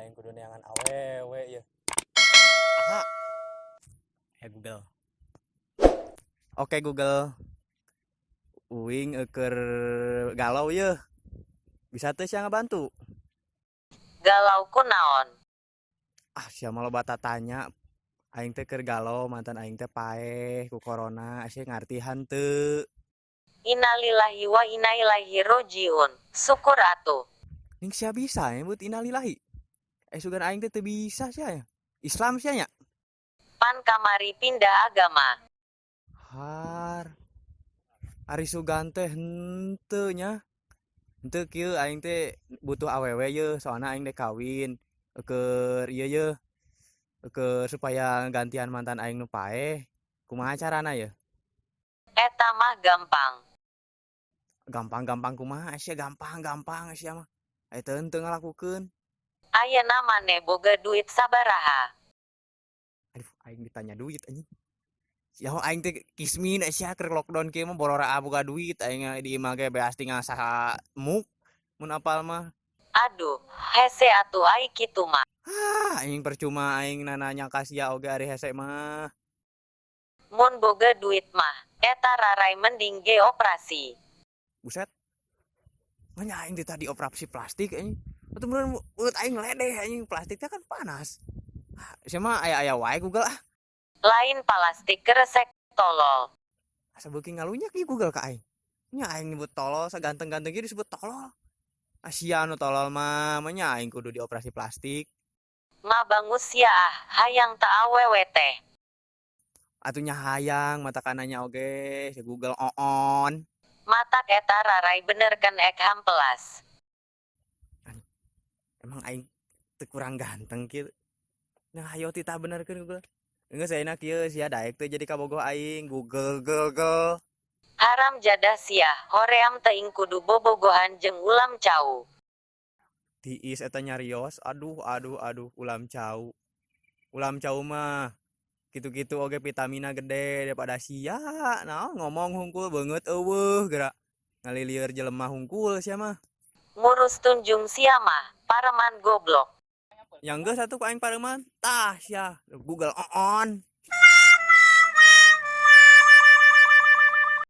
aing kudu neangan awewe ya. Aha. Google. Oke Google. Uing eker galau ya. Bisa teh sia ngabantu. Galau ku naon? Sia malah bata tanya. Aing teh keur galau mantan aing teh paeh ku corona, sia ngartihan teu. Innalillahi wa inna ilaihi rojiun. Syukur atuh. Ning sia bisa nyebut innalillahi. Sugan aing teh teu bisa sia ya. Islam sia nya. Pan kamari pindah agama. Har. Ari sugan teh henteu nya. Henteu kieu aing teh butuh awewe ye, soalna aing dek kawin. Keur ieu ye. Ke supaya gantian mantan aing nu paeh. Kumaha carana ye? Eta mah gampang. Gampang-gampang kumaha sia gampang sia mah. Teu henteu ngalakukeun. Ayeuna maneh boga duit sabaraha? Aduh, aing ditanya duit anjing. Ya aing teh kismin sia keur lockdown kieu mah borora boga duit aing di imah ge beas tinggal saha muk mun apal mah. Aduh, hese atuh ai kitu mah. Aing percuma aing nanya ka sia oge ari hese mah. Mun boga duit mah, eta rarai mending ge operasi. Buset. Manya aing tadi operasi plastik anjing. Betul bener mulut aing ledeh anjing, plastiknya kan panas. Sia mah aya wae Google ah. Lain plastik keresek tolol. Asa beuki ngalunyak ieu Google ka aing. Nya aing nyebut tolol saganteng-ganteng ieu disebut tolol. Sia anu tolol mah nya aing kudu dioperasi plastik. Ngabangus sia ah, hayang ta awewe teh. Atunya hayang mata kananya oge si Google on. Matak eta rarai benerkeun ek hampelas. Emang aing teu kurang ganteng kieu. Nah hayo tita benerkeun Google. Geus ayeuna kieu sia daek teh jadi kabogoh aing Google. Haram jadah sia, hoream teuing kudu bobogohan jeung ulam cau. Tiis eta nyarios, aduh ulam cau. Ulam cau mah gitu-gitu oge vitamina gede daripada sia. Nah, ngomong hungkul banget eueuh geura. Ngalilieur jelema hungkul sia mah. Ngurus tunjung sia mah, pareman goblok. Yang geus atuh ku aing pareuman, tah sia Google on.